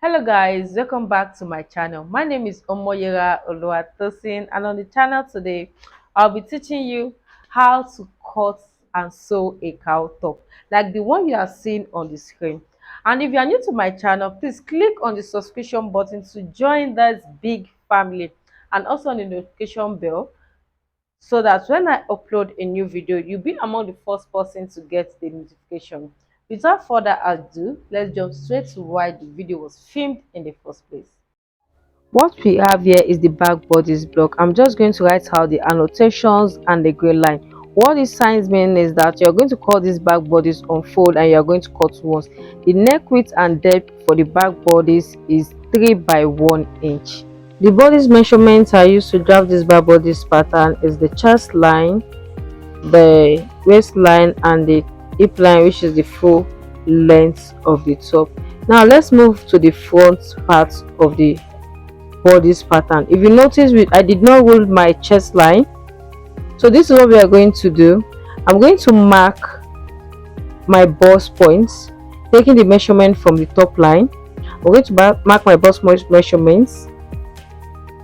Hello guys, welcome back to my channel. My name is Omoyera Oluwatosin, and on the channel today I'll be teaching you how to cut and sew a cowl top like the one you are seeing on the screen. And if you are new to my channel, please click on the subscription button to join this big family, and also on the notification bell so that when I upload a new video, you'll be among the first person to get the notification. Without further ado, let's jump straight to why the video was filmed in the first place. What we have here is the back bodice block. I'm just going to write out the annotations and the green line. What these signs mean is that you're going to cut this back bodice on fold and you're going to cut once. The neck width and depth for the back bodice is 3 by 1 inch. The bodice measurements I use to draft this back bodice pattern is the chest line, the waistline, and the hip line, which is the full length of the top. Now let's move to the front part of the bodice pattern. If you notice, I did not roll my chest line, so this is what we are going to do. I'm going to mark my bust points, taking the measurement from the top line. I'm going to mark my bust measurements.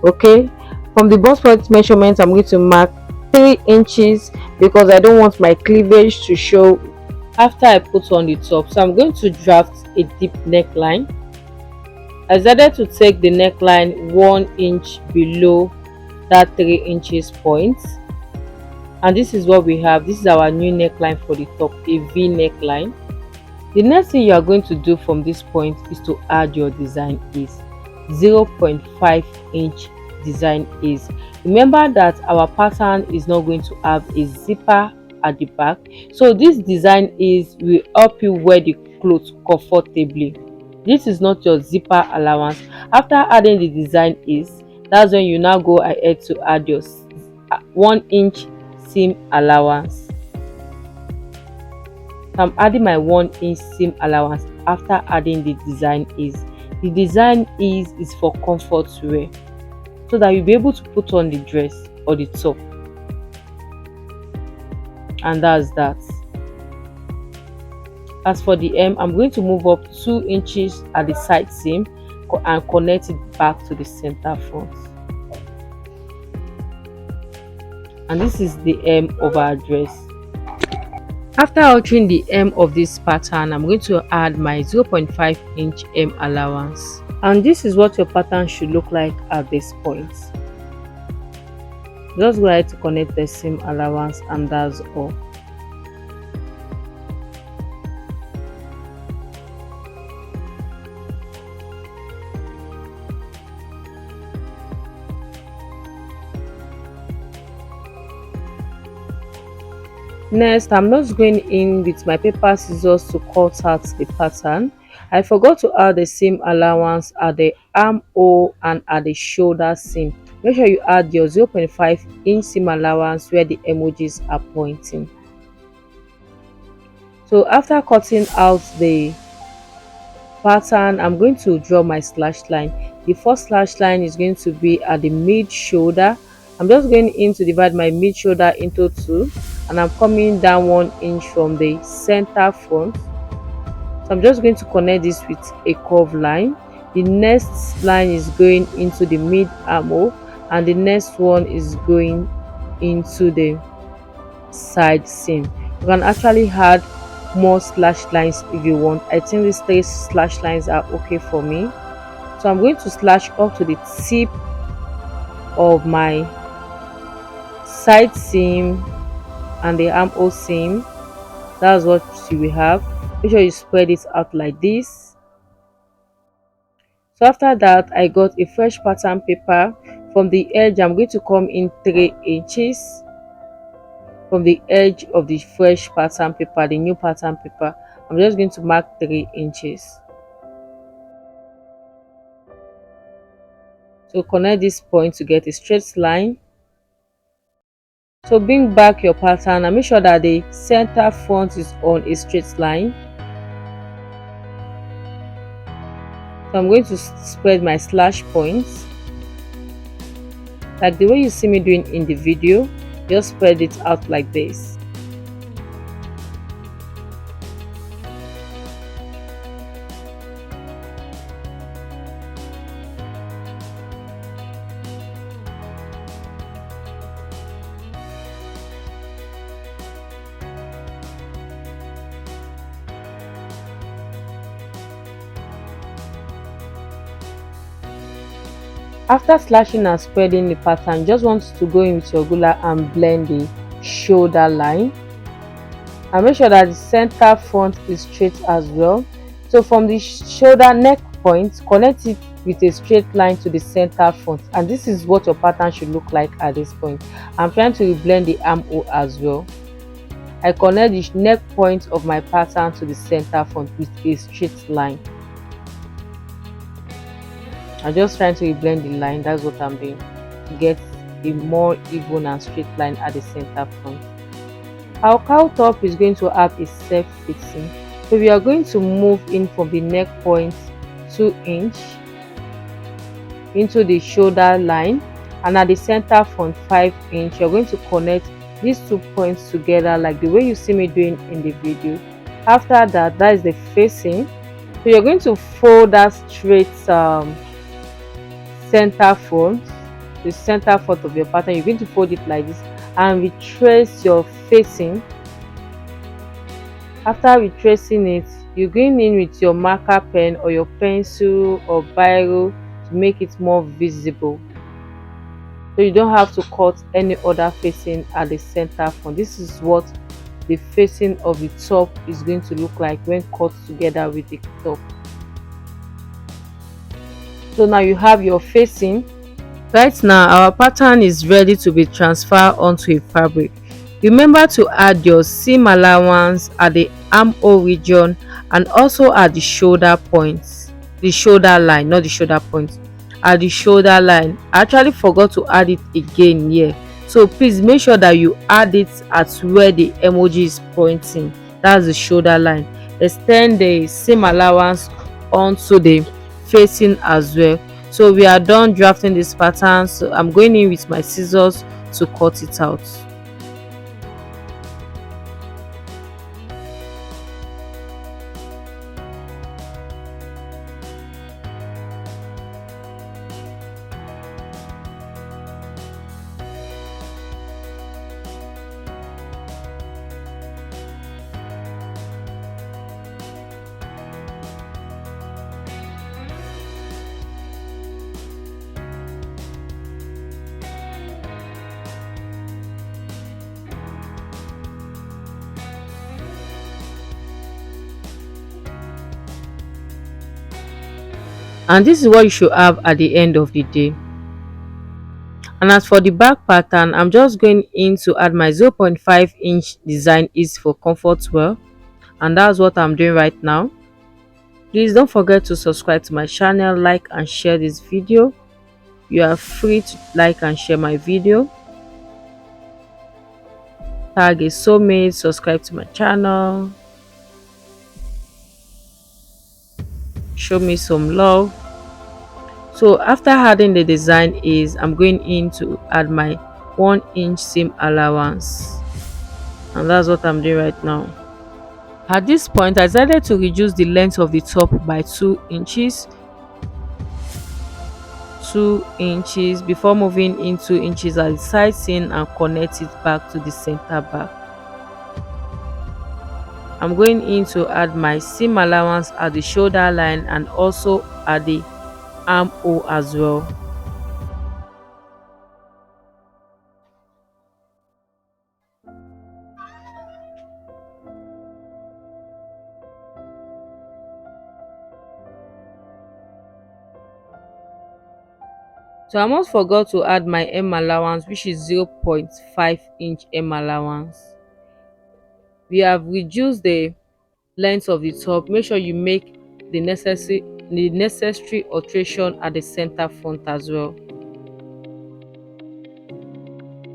Okay, from the bust point measurements, I'm going to mark 3 inches because I don't want my cleavage to show after I put on the top. So I'm going to draft a deep neckline. I decided to take the neckline 1 inch below that 3 inches point, and this is what we have. This is our new neckline for the top, a V neckline. The next thing you are going to do from this point is to add your design ease. 0.5 inch design ease. Remember that our pattern is not going to have a zipper at the back, so this design ease will help you wear the clothes comfortably. This is not your zipper allowance. After adding the design ease, that's when you now go ahead to add your 1 inch seam allowance. So I'm adding my 1 inch seam allowance after adding the design ease. The design ease is for comfort wear, so that you'll be able to put on the dress or the top. And that's that. As for the hem, I'm going to move up 2 inches at the side seam and connect it back to the center front. And this is the hem of our dress. After altering the hem of this pattern, I'm going to add my 0.5 inch hem allowance. And this is what your pattern should look like at this point. Just go ahead to connect the seam allowance, and that's all. Next, I'm not going in with my paper scissors to cut out the pattern. I forgot to add the seam allowance at the armhole and at the shoulder seam. Make sure you add your 0.5 inch seam allowance where the emojis are pointing. So after cutting out the pattern, I'm going to draw my slash line. The first slash line is going to be at the mid shoulder. I'm just going in to divide my mid shoulder into 2, and I'm coming down 1 inch from the center front. So I'm just going to connect this with a curved line. The next line is going into the mid armhole, and the next one is going into the side seam. You can actually add more slash lines if you want. I think these 3 slash lines are okay for me. So I'm going to slash up to the tip of my side seam and the armhole seam. That's what you will have. Make sure you spread it out like this. So after that, I got a fresh pattern paper. From the edge, I'm going to come in 3 inches from the edge of the fresh pattern paper, the new pattern paper. I'm just going to mark 3 inches. So connect this point to get a straight line. So bring back your pattern and make sure that the center front is on a straight line. So I'm going to spread my slash points like the way you see me doing in the video. Just spread it out like this. After slashing and spreading the pattern, just want to go in with your ruler and blend the shoulder line, and make sure that the center front is straight as well. So from the shoulder neck point, connect it with a straight line to the center front, and this is what your pattern should look like at this point. I'm trying to blend the armhole as well. I connect the neck point of my pattern to the center front with a straight line. I'm just trying to blend the line, that's what I'm doing, to get a more even and straight line at the center front. Our cowl top is going to have a self-fixing, so we are going to move in from the neck point 2 inch into the shoulder line, and at the center front 5 inch. You're going to connect these 2 points together like the way you see me doing in the video. After that, that is the facing. So you're going to fold that straight center front, the center front of your pattern. You're going to fold it like this and retrace your facing. After retracing it, you're going in with your marker pen or your pencil or biro to make it more visible, so you don't have to cut any other facing at the center front. This is what the facing of the top is going to look like when cut together with the top. So now you have your facing. Right now our pattern is ready to be transferred onto a fabric. Remember to add your seam allowance at the armhole region and also at the shoulder points, the shoulder line, not the shoulder point, at the shoulder line. I actually forgot to add it again here, so please make sure that you add it at where the emoji is pointing, that's the shoulder line. Extend the seam allowance onto the facing as well. So we are done drafting this pattern, so I'm going in with my scissors to cut it out. And this is what you should have at the end of the day. And as for the back pattern, I'm just going in to add my 0.5 inch design ease for comfort wear, and that's what I'm doing right now. Please don't forget to subscribe to my channel, like and share this video. You are free to like and share my video, tag a soulmate, subscribe to my channel, show me some love. So after adding the design is, I'm going in to add my 1 inch seam allowance, and that's what I'm doing right now. At this point I decided to reduce the length of the top by 2 inches before moving in 2 inches at the side seam and connect it back to the center back. I'm going in to add my seam allowance at the shoulder line and also at the armhole as well. So I almost forgot to add my hem allowance, which is 0.5 inch hem allowance. We have reduced the length of the top. Make sure you make the necessary alteration at the center front as well.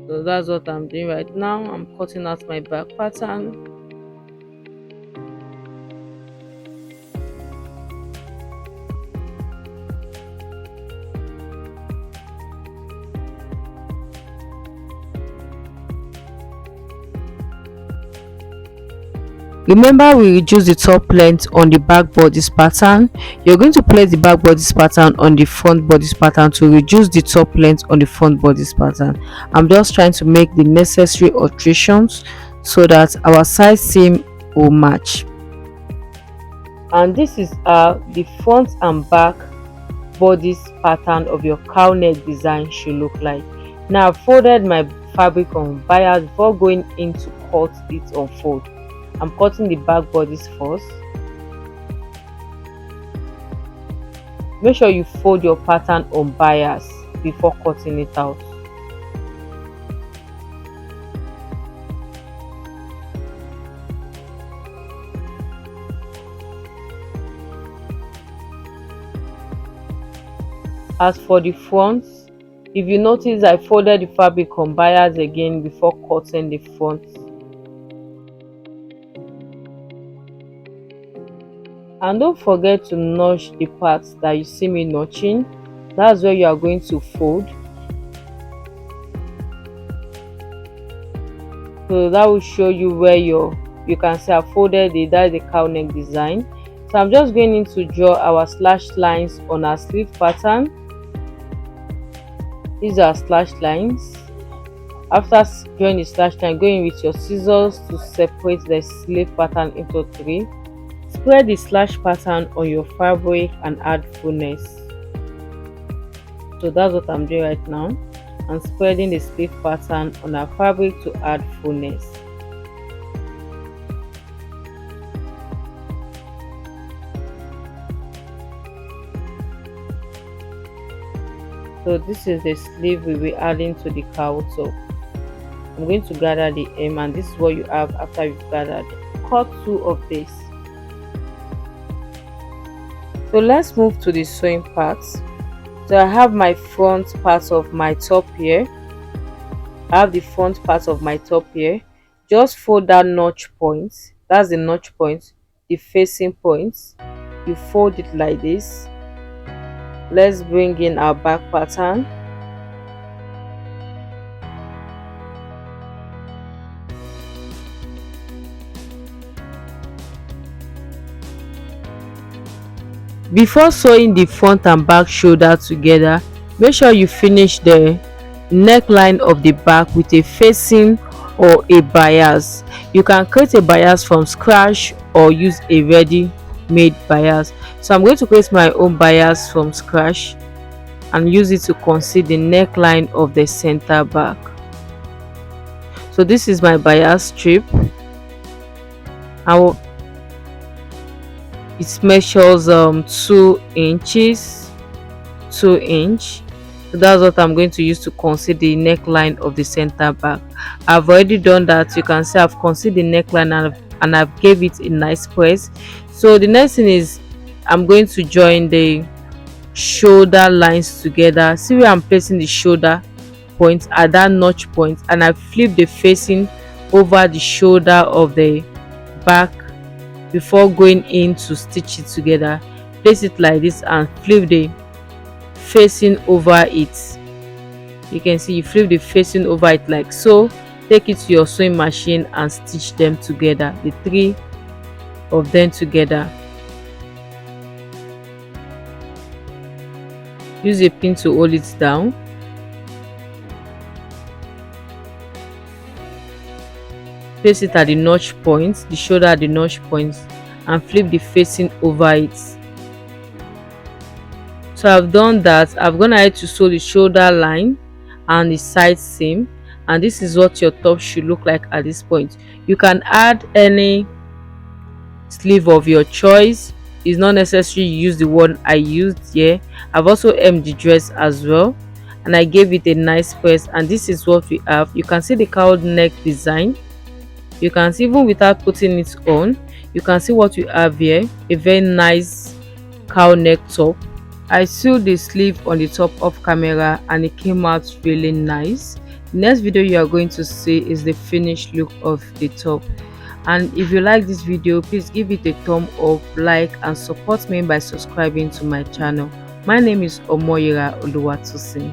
So that's what I'm doing right now. I'm cutting out my back pattern. Remember, we reduce the top length on the back bodice pattern. You're going to place the back bodice pattern on the front bodice pattern to reduce the top length on the front bodice pattern. I'm just trying to make the necessary alterations so that our side seam will match. And this is the front and back bodice pattern of your cowl neck design should look like. Now I've folded my fabric on bias before going in to cut it on fold. I'm cutting the back bodice first. Make sure you fold your pattern on bias before cutting it out. As for the front, if you notice, I folded the fabric on bias again before cutting the front. And don't forget to notch the parts that you see me notching. That's where you are going to fold. So that will show you where you can see I folded it. That is the cowl neck design. So I'm just going in to draw our slash lines on our sleeve pattern. These are slash lines. After drawing the slash line, go in with your scissors to separate the sleeve pattern into 3. Spread the slash pattern on your fabric and add fullness. So that's what I'm doing right now. I'm spreading the sleeve pattern on our fabric to add fullness. So this is the sleeve we'll be adding to the cowl top. I'm going to gather the hem, and this is what you have after you've gathered. Cut 2 of this. So let's move to the sewing parts. So I have my front part of my top here. I have the front part of my top here. Just fold that notch point. That's the notch point, the facing point. You fold it like this. Let's bring in our back pattern. Before sewing the front and back shoulder together, make sure you finish the neckline of the back with a facing or a bias. You can create a bias from scratch or use a ready made bias. So I'm going to create my own bias from scratch and use it to conceal the neckline of the center back. So this is my bias strip. It measures 2 inches, 2 inch. So that's what I'm going to use to conceal the neckline of the center back. I've already done that. You can see I've concealed the neckline and I've gave it a nice press. So the next thing is I'm going to join the shoulder lines together. See where I'm placing the shoulder point at that notch point, and I flip the facing over the shoulder of the back before going in to stitch it together. Place it like this and flip the facing over it. You can see you flip the facing over it like so. Take it to your sewing machine and stitch them together, the 3 of them together. Use a pin to hold it down. Place it at the notch point, the shoulder at the notch point, and flip the facing over it. So I've done that. I'm gonna head to sew the shoulder line and the side seam, and this is what your top should look like at this point. You can add any sleeve of your choice. It's not necessary you use the one I used here. I've also hemmed the dress as well, and I gave it a nice press, and this is what we have. You can see the cowl neck design. You can see even without putting it on, you can see what you have here, a very nice cowl neck top. I sewed the sleeve on the top of camera and it came out really nice. The next video you are going to see is the finished look of the top. And if you like this video, please give it a thumb up, like, and support me by subscribing to my channel. My name is Omoyira Oluwatosin.